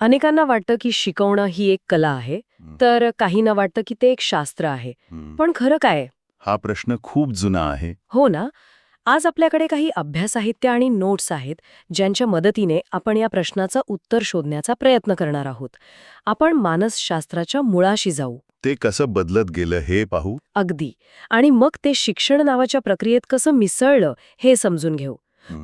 अनेकांना वाटतं की शिकवणं ही एक कला आहे, तर काहींना वाटतं की ते एक शास्त्र आहे. पण खरं काय आहे? हा प्रश्न खूप जुना आहे. हो ना? आज आपल्याकडे काही अभ्यास साहित्य आणि नोट्स आहेत, ज्यांच्या मदतीने आपण या प्रश्नाचं उत्तर शोधण्याचा प्रयत्न करणार आहोत. आपण मानसशास्त्राच्या मुळाशी जाऊ. ते कसं बदलत गेलं हे पाहू. अगदी. आणि मग ते शिक्षण नावाच्या प्रक्रियेत कसं मिसळलं हे समजून घेऊ.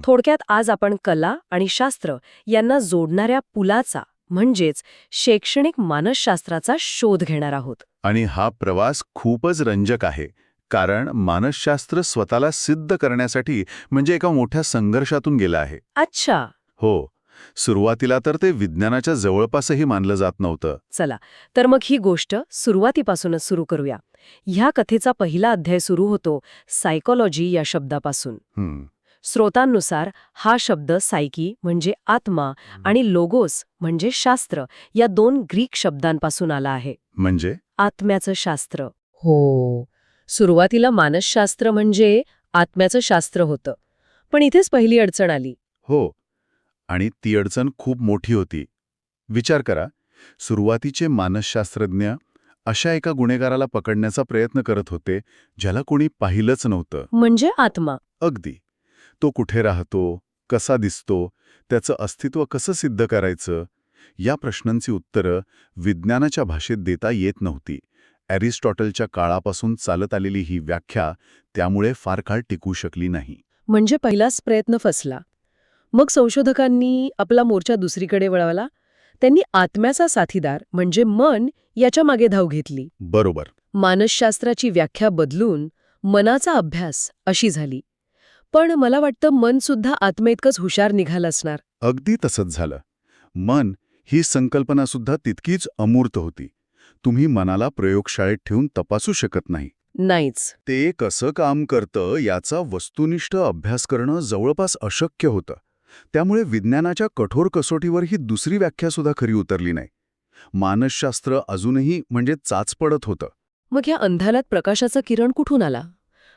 थोडक्यात आज आपण कला आणि शास्त्र यांना जोडणाऱ्या पुलाचा म्हणजेच शैक्षणिक मानसशास्त्राचा शोध घेणार आहोत. आणि हा प्रवास खूपच रंजक आहे, कारण मानसशास्त्र स्वतःला सिद्ध करण्यासाठी म्हणजे एका मोठ्या संघर्षातून गेलं आहे. अच्छा. हो, सुरुवातीला तर ते विज्ञानाच्या जवळपासही मानलं जात नव्हतं. चला, तर मग ही गोष्ट सुरुवातीपासूनच सुरू करूया. ह्या कथेचा पहिला अध्याय सुरू होतो सायकोलॉजी या शब्दापासून. हं, स्रोतांनुसार हा शब्द सायकी म्हणजे आत्मा आणि लोगोस म्हणजे शास्त्र या दोन ग्रीक शब्दांपासून आला आहे. म्हणजे आत्म्याचं शास्त्र. हो, सुरुवातीला मानसशास्त्र म्हणजे आत्म्याचं शास्त्र होतं. पण इथेच पहिली अडचण आली. हो, आणि ती अडचण खूप मोठी होती. विचार करा, सुरुवातीचे मानसशास्त्रज्ञ अशा एका गुन्हेगाराला पकडण्याचा प्रयत्न करत होते, ज्याला कोणी पाहिलंच नव्हतं. म्हणजे आत्मा. अगदी. तो कुठे राहतो, कसा दिसतो, त्याचं अस्तित्व कसं सिद्ध करायचं, या प्रश्नांची उत्तरं विज्ञानाच्या भाषेत देता येत नव्हती. ॲरिस्टॉटलच्या काळापासून चालत आलेली ही व्याख्या त्यामुळे फार काळ टिकू शकली नाही. म्हणजे पहिलाच प्रयत्न फसला. मग संशोधकांनी आपला मोर्चा दुसरीकडे वळवला. त्यांनी आत्म्याचा साथीदार म्हणजे मन याच्या मागे धाव घेतली. बरोबर. मानसशास्त्राची व्याख्या बदलून मनाचा अभ्यास अशी झाली. पण मला वाटतं मन सुद्धा आत्मेइतकंच हुशार निघालं असणार. अगदी तसंच झालं. मन ही संकल्पनासुद्धा तितकीच अमूर्त होती. तुम्ही मनाला प्रयोगशाळेत ठेवून तपासू शकत नाही. नाहीच. ते कसं काम करतं याचा वस्तुनिष्ठ अभ्यास करणं जवळपास अशक्य होतं. त्यामुळे विज्ञानाच्या कठोर कसोटीवर ही दुसरी व्याख्यासुद्धा खरी उतरली नाही. मानसशास्त्र अजूनही म्हणजे चाच पडत होतं. मग या अंधारात प्रकाशाचा किरण कुठून आला?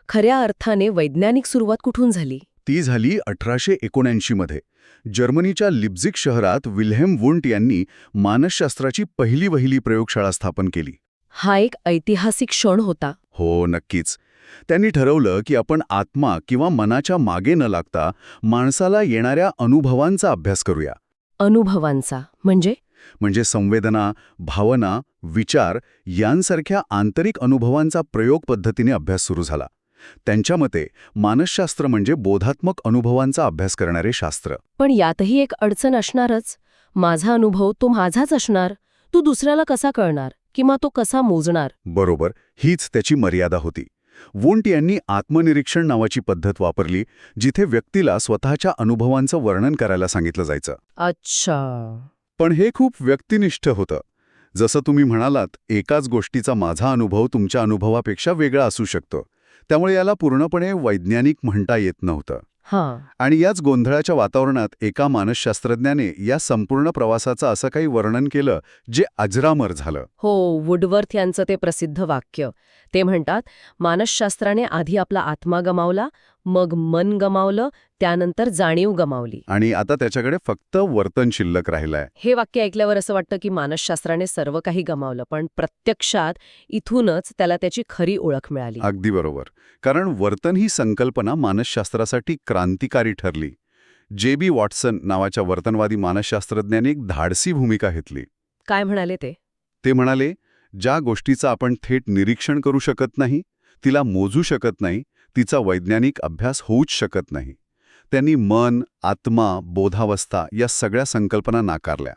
खऱ्या अर्थाने वैज्ञानिक सुरुवात कुठून झाली? ती झाली 1879 मध्ये. जर्मनीच्या लिप्झिग शहरात विल्हेम वुंट यांनी मानसशास्त्राची पहिली वहिली प्रयोगशाळा स्थापन केली. हा एक ऐतिहासिक क्षण होता. हो, नक्कीच. त्यांनी ठरवलं की आपण आत्मा किंवा मनाच्या मागे न लागता माणसाला येणाऱ्या अनुभवांचा अभ्यास करूया. अनुभवांचा म्हणजे संवेदना, भावना, विचार यांसारख्या आंतरिक अनुभवांचा प्रयोग पद्धतीने अभ्यास सुरू झाला. त्यांच्या मते मानसशास्त्र म्हणजे बोधात्मक अनुभवांचा अभ्यास करणारे शास्त्र. पण यातही एक अडचण असणारच. माझा अनुभव तो माझाच असणार. तू दुसऱ्याला कसा कळणार किंवा तो कसा मोजणार? बरोबर, हीच त्याची मर्यादा होती. वुंट यांनी आत्मनिरीक्षण नावाची पद्धत वापरली, जिथे व्यक्तीला स्वतःच्या अनुभवांचं वर्णन करायला सांगितलं जायचं. अच्छा. पण हे खूप व्यक्तिनिष्ठ होतं. जसं तुम्ही म्हणालात, एकाच गोष्टीचा माझा अनुभव तुमच्या अनुभवापेक्षा वेगळा असू शकतो. त्यामुळे याला पूर्णपणे वैज्ञानिक म्हणता येत नव्हतं. हां. आणि याच गोंधळाच्या वातावरणात एका मानसशास्त्रज्ञाने या संपूर्ण प्रवासाचं असं काही वर्णन केलं, जे अजरामर झालं. हो, वुडवर्थ यांचं ते प्रसिद्ध वाक्य. ते म्हणतात, मानसशास्त्राने आधी आपला आत्मा गमावला, मग मन गमावलं, त्यानंतर जाणीव गमावली. आणि आता त्याच्याकडे फक्त वर्तन शिल्लक राहिलंय. हे वाक्य ऐकल्यावर असं वाटतं की मानसशास्त्राने सर्व काही गमावलं, पण प्रत्यक्षात इथूनच त्याला त्याची खरी ओळख मिळाली. अगदी बरोबर. कारण वर्तन ही संकल्पना मानसशास्त्रासाठी क्रांतिकारी ठरली. जे.बी. वॉटसन नावाच्या वर्तनवादी मानसशास्त्रज्ञाने एक धाडसी भूमिका घेतली. काय म्हणाले ते? ते म्हणाले, ज्या गोष्टीचं आपण थेट निरीक्षण करू शकत नाही, तिला मोजू शकत नाही, तिचा वैज्ञानिक अभ्यास होऊच शकत नाही. त्यांनी मन, आत्मा, बोधावस्था या सगळ्या संकल्पना नाकारल्या.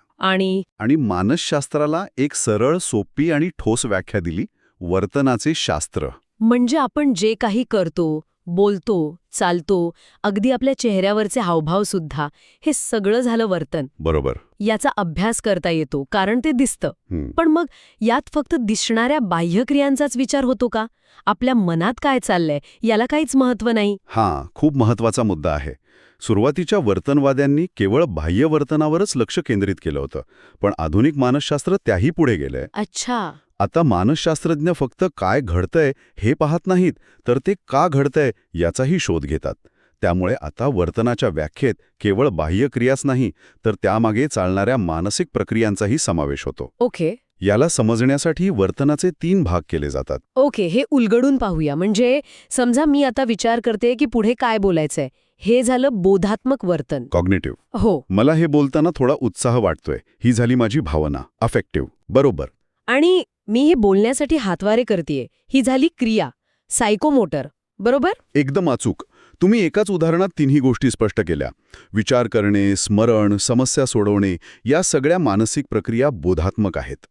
आणि मानसशास्त्राला एक सरळ, सोपी आणि ठोस व्याख्या दिली, वर्तनाचे शास्त्र. म्हणजे आपण जे काही करतो, बोलतो, चालतो, अगदी आपल्या चेहऱ्यावरचे हावभाव सुद्धा, हे सगळं झालं वर्तन. बरोबर. याचा अभ्यास करता येतो, कारण ते दिसतं. पण मग यात फक्त दिसणाऱ्या बाह्यक्रियांचाच विचार होतो का? आपल्या मनात काय चाललंय याला काहीच महत्त्व नाही. हां, खूप महत्त्वाचा मुद्दा आहे. सुरुवातीच्या वर्तनवाद्यांनी केवळ बाह्य वर्तनावरच लक्ष केंद्रित केलं होतं, पण आधुनिक मानसशास्त्र त्याही पुढे गेलंय. अच्छा. आता मानसशास्त्रज्ञ फक्त काय घडतंय हे पाहत नाहीत, तर ते का घडतंय याचाही शोध घेतात. त्यामुळे आता वर्तनाच्या व्याख्येत केवळ बाह्यक्रियाच नाही तर त्यामागे चालणाऱ्या मानसिक प्रक्रियांचाही समावेश होतो. ओके याला समजण्यासाठी वर्तनाचे 3 भाग केले जातात. ओके हे उलगडून पाहूया. म्हणजे समजा मी आता विचार करते की पुढे काय बोलायचंय. हे झालं बोधात्मक वर्तन. कॉग्निटिव्ह. हो. मला हे बोलताना थोडा उत्साह वाटतोय, ही झाली माझी भावना. अफेक्टिव्ह. बरोबर. आणि मी हे बोलण्यासाठी हातवारे करतेय. ही झाली क्रिया. सायकोमोटर. बरोबर. एकदम अचूक. तुम्ही एकाच उदाहरणात 3ही गोष्टी स्पष्ट केल्या. विचार करणे, स्मरण, समस्या सोडवणे या सगळ्या मानसिक प्रक्रिया बोधात्मक आहेत.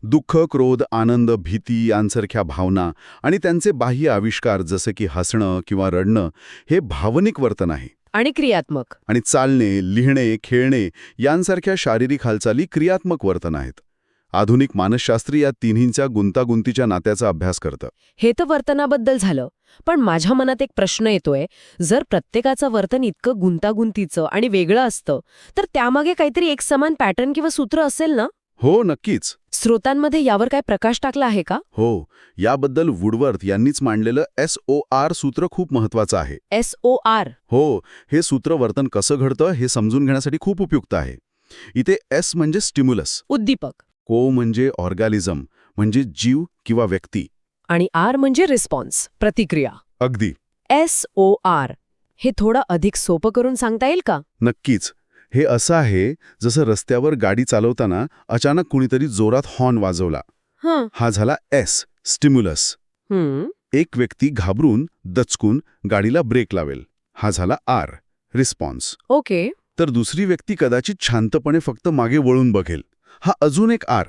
दुःख, क्रोध, आनंद, भीती यांसारख्या भावना आणि त्यांचे बाह्य आविष्कार जसे की हसणं किंवा रडणं हे भावनिक वर्तन आहे. आणि क्रियात्मक. आणि चालणे, लिहिणे, खेळणे यांसारख्या शारीरिक हालचाली क्रियात्मक वर्तन आहेत. आधुनिक मानसशास्त्र या तिन्हींच्या गुंतागुंतीच्या नात्याचा अभ्यास करतं. हे तर वर्तनाबद्दल झालं. पण माझ्या मनात एक प्रश्न येतोय, जर प्रत्येकाचं वर्तन इतकं गुंतागुंतीचं आणि वेगळं असतं तर त्यामागे काहीतरी एक समान पॅटर्न किंवा सूत्र असेल ना? हो, नक्कीच. स्रोतांमध्ये यावर काय प्रकाश टाकला आहे का? हो, याबद्दल वुडवर्थ यांनीच मांडलेलं SOR सूत्र खूप महत्वाचं आहे. SOR. हो, हे सूत्र वर्तन कसं घडतं हे समजून घेण्यासाठी खूप उपयुक्त आहे. इथे S म्हणजे स्टिम्युलस, उद्दीपक. O म्हणजे ऑर्गॅनिझम म्हणजे जीव किंवा व्यक्ती, आणि R म्हणजे रिस्पॉन्स, प्रतिक्रिया. अगदी. SOR. हे थोडं अधिक सोपं करून सांगता येईल का? नक्कीच. हे असं आहे जसं रस्त्यावर गाडी चालवताना अचानक कुणीतरी जोरात हॉर्न वाजवला. हा झाला S, स्टिम्युलस. एक व्यक्ती घाबरून, दचकून गाडीला ब्रेक लावेल. हा झाला R, रिस्पॉन्स. ओके. तर दुसरी व्यक्ती कदाचित शांतपणे फक्त मागे वळून बघेल. हा अजून एक R.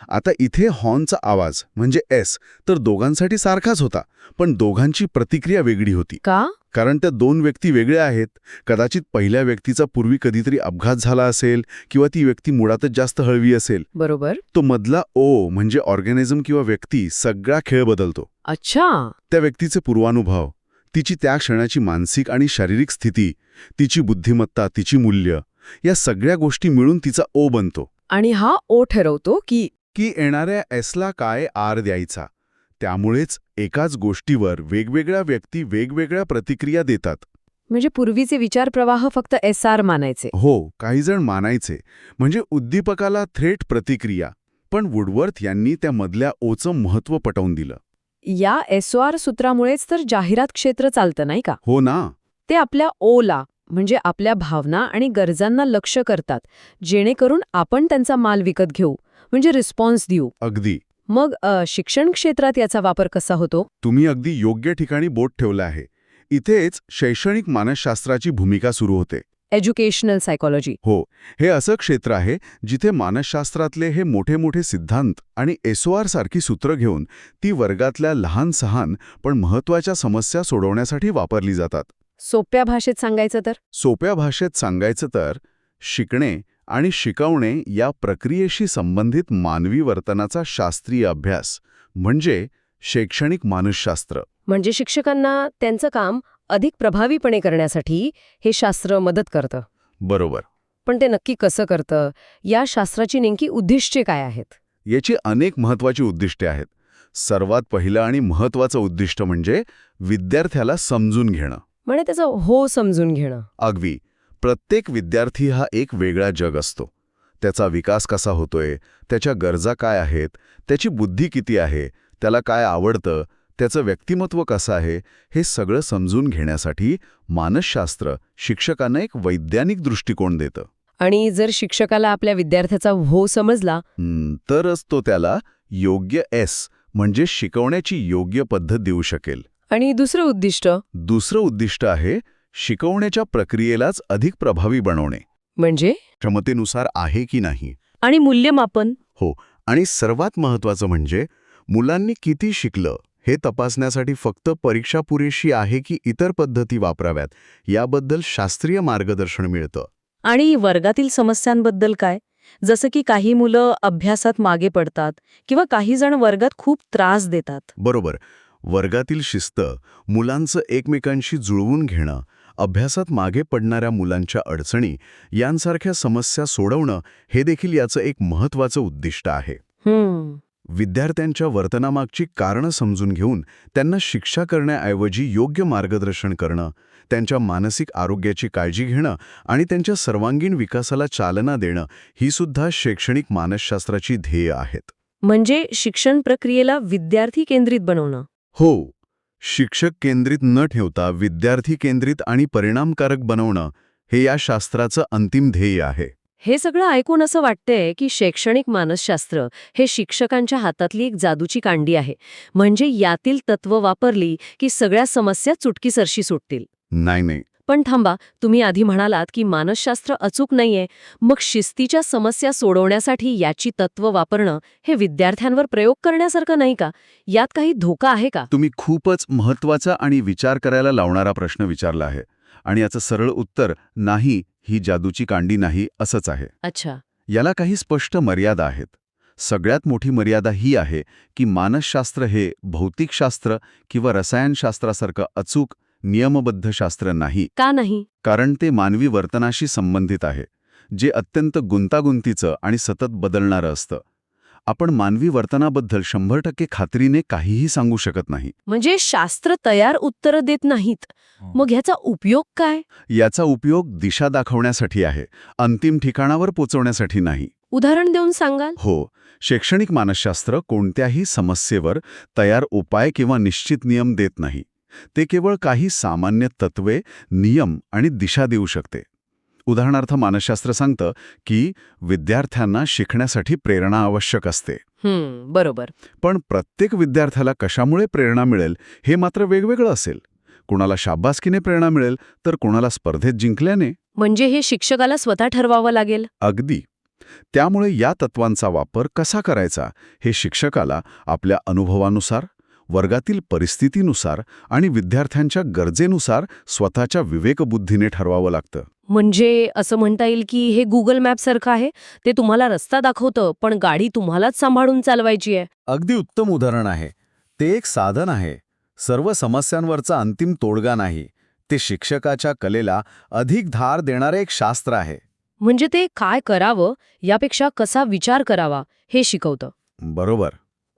आता इथे हॉर्नचा आवाज म्हणजे S तर दोघांसाठी सारखाच होता, पण दोघांची प्रतिक्रिया वेगळी होती. का? कारण त्या 2 व्यक्ती वेगळ्या आहेत. कदाचित पहिल्या व्यक्तीचा पूर्वी कधीतरी अपघात झाला असेल किंवा ती व्यक्ती मुळातच जास्त हळवी असेल. बरोबर. तो मधला O म्हणजे ऑर्गॅनिझम किंवा व्यक्ती सगळा खेळ बदलतो. अच्छा. त्या व्यक्तीचे पूर्वानुभव, तिची त्या क्षणाची मानसिक आणि शारीरिक स्थिती, तिची बुद्धिमत्ता, तिची मूल्य या सगळ्या गोष्टी मिळून तिचा O बनतो. आणि हा O ठरवतो की येणाऱ्या Sला काय R द्यायचा. त्यामुळेच एकाच गोष्टीवर वेगवेगळ्या व्यक्ती वेगवेगळ्या प्रतिक्रिया देतात. म्हणजे पूर्वीचे विचार प्रवाह फक्त SR मानायचे. हो, काही जण मानायचे म्हणजे उद्दीपकाला थेट प्रतिक्रिया. पण वुडवर्थ यांनी त्या मधल्या ओचं महत्त्व पटवून दिलं. या SOR सूत्रामुळेच तर जाहिरात क्षेत्र चालतं नाही का? हो ना. ते आपल्या ओला म्हणजे आपल्या भावना आणि गरजांना लक्ष्य करतात, जेणेकरून आपण त्यांचा माल विकत घेऊ म्हणजे रिस्पॉन्स देऊ. अगदी. मग शिक्षण क्षेत्रात याचा वापर कसा होतो? तुम्ही अगदी योग्य ठिकाणी बोट ठेवलं आहे. इथेच शैक्षणिक मानसशास्त्राची भूमिका सुरू होते. Educational psychology. हो, हे असं क्षेत्र आहे जिथे मानसशास्त्रातले हे मोठे मोठे सिद्धांत आणि SOR सारखी सूत्र घेऊन ती वर्गातल्या लहान सहान पण महत्त्वाच्या समस्या सोडवण्यासाठी वापरली जातात. सोप्या भाषेत सांगायचं तर? सोप्या भाषेत सांगायचं तर शिकणे आणि शिकवणे या प्रक्रियेशी संबंधित मानवी वर्तनाचा शास्त्रीय अभ्यास म्हणजे शैक्षणिक मानसशास्त्र. म्हणजे शिक्षकांना त्यांचं काम अधिक प्रभावीपणे करण्यासाठी हे शास्त्र मदत करतं. बरोबर. पण ते नक्की कसं करतं? या शास्त्राची नेमकी उद्दिष्टे काय आहेत? याची अनेक महत्त्वाची उद्दिष्टे आहेत. सर्वात पहिलं आणि महत्त्वाचं उद्दिष्ट म्हणजे विद्यार्थ्याला समजून घेणं. म्हणजे त्याचं हो समजून घेणं. अगदी. प्रत्येक विद्यार्थी हा एक वेगळा जग असतो. त्याचा विकास कसा होतोय, त्याच्या गरजा काय आहेत, त्याची बुद्धी किती आहे, त्याला काय आवडतं, त्याचं व्यक्तिमत्व कसं आहे, हे सगळं समजून घेण्यासाठी मानसशास्त्र शिक्षकांना एक वैज्ञानिक दृष्टिकोन देतं. आणि जर शिक्षकाला आपल्या विद्यार्थ्याचा हो समजला तरच तो त्याला योग्य S म्हणजे शिकवण्याची योग्य पद्धत देऊ शकेल. आणि दुसरं उद्दिष्ट आहे शिकवण्याच्या प्रक्रियेलाच अधिक प्रभावी बनवणे. म्हणजे क्षमतेनुसार आहे की नाही. आणि मूल्यमापन. हो, आणि सर्वात महत्त्वाचं म्हणजे मुलांनी किती शिकलं हे तपासण्यासाठी फक्त परीक्षा पुरेशी आहे की इतर पद्धती वापराव्यात याबद्दल शास्त्रीय मार्गदर्शन मिळतं. आणि वर्गातील समस्यांबद्दल काय? जसं की काही मुलं अभ्यासात मागे पडतात किंवा काही जण वर्गात खूप त्रास देतात. बरोबर. वर्गातील शिस्त, मुलांचं एकमेकांशी जुळवून घेणं, अभ्यासात मागे पडणाऱ्या मुलांच्या अडचणी यांसारख्या समस्या सोडवणं हे देखील याचं एक महत्त्वाचं उद्दिष्ट आहे. विद्यार्थ्यांच्या वर्तनामागची कारणं समजून घेऊन त्यांना शिक्षा करण्याऐवजी योग्य मार्गदर्शन करणं, त्यांच्या मानसिक आरोग्याची काळजी घेणं आणि त्यांच्या सर्वांगीण विकासाला चालना देणं ही सुद्धा शैक्षणिक मानसशास्त्राची ध्येय आहेत. म्हणजे शिक्षण प्रक्रियेला विद्यार्थी केंद्रित बनवणं. हो, शिक्षक केंद्रित न ठेवता विद्यार्थी केंद्रित आणि परिणामकारक बनवणं हे या शास्त्राचं अंतिम ध्येय आहे. हे सगळं ऐकून असं वाटतंय की शैक्षणिक मानसशास्त्र हे शिक्षकांच्या हातातली एक जादूची कांडी आहे. म्हणजे यातील तत्व वापरली की सगळ्या समस्या चुटकीसरशी सुटतील. नाही. पण थांबा, तुम्ही आधी म्हणालात की मानसशास्त्र अचूक नाहीये. मग शिस्तीच्या समस्या सोडवण्यासाठी याची तत्व वापरणं हे विद्यार्थ्यांवर प्रयोग करण्यासारखं नाही का? यात काही धोका आहे का? तुम्ही खूपच महत्त्वाचा आणि विचार करायला लावणारा प्रश्न विचारला आहे. आणि याचं सरळ उत्तर नाही, ही जादूची कांडी नाही असंच आहे. अच्छा. याला काही स्पष्ट मर्यादा आहेत. सगळ्यात मोठी मर्यादा ही आहे की मानसशास्त्र हे भौतिकशास्त्र किंवा रसायनशास्त्रासारखं अचूक नियमबद्ध शास्त्र नाही. का नाही? कारण ते मानवी वर्तनाशी संबंधित आहे, जे अत्यंत गुंतागुंतीचं आणि सतत बदलणारं असतं. आपण मानवी वर्तनाबद्दल 100% खात्रीने काहीही सांगू शकत नाही. म्हणजे शास्त्र तयार उत्तरं देत नाहीत. मग ह्याचा उपयोग काय? याचा उपयोग दिशा दाखवण्यासाठी आहे, अंतिम ठिकाणावर पोचवण्यासाठी नाही. उदाहरण देऊन सांगाल? हो, शैक्षणिक मानसशास्त्र कोणत्याही समस्येवर तयार उपाय किंवा निश्चित नियम देत नाही. ते केवळ काही सामान्य तत्वे, नियम आणि दिशा देऊ शकते. उदाहरणार्थ मानसशास्त्र सांगतं की विद्यार्थ्यांना शिकण्यासाठी प्रेरणा आवश्यक असते. बरोबर. पण प्रत्येक विद्यार्थ्याला कशामुळे प्रेरणा मिळेल हे मात्र वेगवेगळं असेल. कुणाला शाबासकीने प्रेरणा मिळेल तर कुणाला स्पर्धेत जिंकल्याने. म्हणजे हे शिक्षकाला स्वतः ठरवावं लागेल. अगदी. त्यामुळे या तत्वांचा वापर कसा करायचा हे शिक्षकाला आपल्या अनुभवानुसार, वर्गातील परिस्थितीनुसार आणि विद्यार्थ्यांच्या गरजेनुसार स्वतःच्या विवेकबुद्धीने ठरवावं लागतं. म्हणजे असं म्हणता येईल की हे गुगल मॅपसारखं आहे. ते तुम्हाला रस्ता दाखवतं, पण गाडी तुम्हालाच सांभाळून चालवायची आहे. अगदी उत्तम उदाहरण आहे. ते एक साधन आहे, सर्व समस्यांवरचा अंतिम तोडगा नाही. ते शिक्षकाच्या कलेला अधिक धार देणारे एक शास्त्र आहे. म्हणजे ते काय करावं यापेक्षा कसा विचार करावा हे शिकवतं. बरोबर.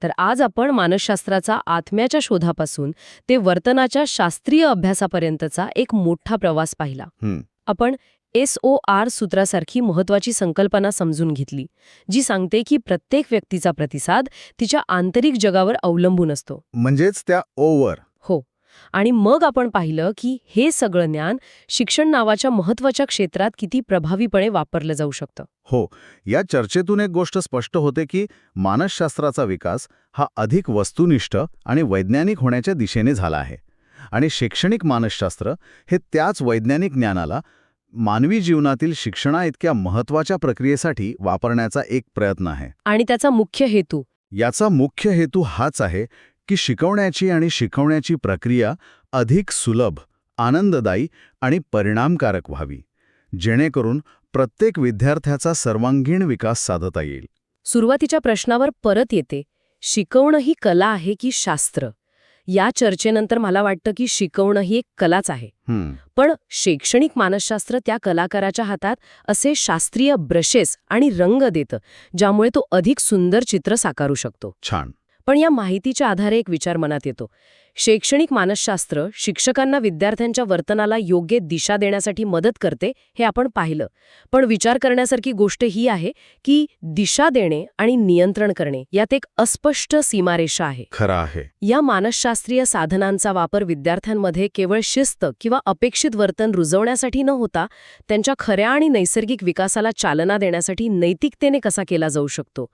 तर आज आपण मानसशास्त्राचा आत्म्याच्या शोधापासून ते वर्तनाच्या शास्त्रीय अभ्यासापर्यंतचा एक मोठा प्रवास पाहिला. आपण SOR सूत्रासारखी महत्वाची संकल्पना समजून घेतली, जी सांगते की प्रत्येक व्यक्तीचा प्रतिसाद तिच्या आंतरिक जगावर अवलंबून असतो. म्हणजेच त्या ओवर. हो. आणि मग आपण पाहिलं की हे सगळं ज्ञान शिक्षण नावाच्या महत्वाच्या क्षेत्रात किती प्रभावीपणे वापरलं जाऊ शकतं. हो, या चर्चेतून एक गोष्ट स्पष्ट होते की मानसशास्त्राचा विकास हा अधिक वस्तुनिष्ठ आणि वैज्ञानिक होण्याच्या दिशेने झाला आहे. आणि शैक्षणिक मानसशास्त्र हे त्याच वैज्ञानिक ज्ञानाला मानवी जीवनातील शिक्षणाइतक्या महत्त्वाच्या प्रक्रियेसाठी वापरण्याचा एक प्रयत्न आहे. आणि त्याचा मुख्य हेतू? याचा मुख्य हेतू हाच आहे की शिकवण्याची आणि शिकवण्याची प्रक्रिया अधिक सुलभ, आनंददायी आणि परिणामकारक व्हावी, जेणेकरून प्रत्येक विद्यार्थ्याचा सर्वांगीण विकास साधता येईल. सुरुवातीच्या प्रश्नावर परत येते, शिकवणं ही कला आहे की शास्त्र? या चर्चेनंतर मला वाटतं की शिकवणं ही एक कलाच आहे. पण शैक्षणिक मानसशास्त्र त्या कलाकाराच्या हातात असे शास्त्रीय ब्रशेस आणि रंग देतं, ज्यामुळे तो अधिक सुंदर चित्र साकारू शकतो. छान. पण या माहितीच्या आधारे एक विचार मनात येतो. शैक्षणिक मानसशास्त्र शिक्षकांना विद्यार्थ्यांच्या वर्तनाला योग्य दिशा देण्यासाठी मदत करते हे आपण पाहिलं. पण विचार करण्यासारखी गोष्ट ही आहे की दिशा देणे आणि नियंत्रण करणे यात एक अस्पष्ट सीमारेषा आहे. खरं आहे. या मानसशास्त्रीय साधनांचा वापर विद्यार्थ्यांमध्ये केवळ शिस्त किंवा अपेक्षित वर्तन रुजवण्यासाठी न होता त्यांच्या खऱ्या आणि नैसर्गिक विकासाला चालना देण्यासाठी नैतिकतेने कसा केला जाऊ शकतो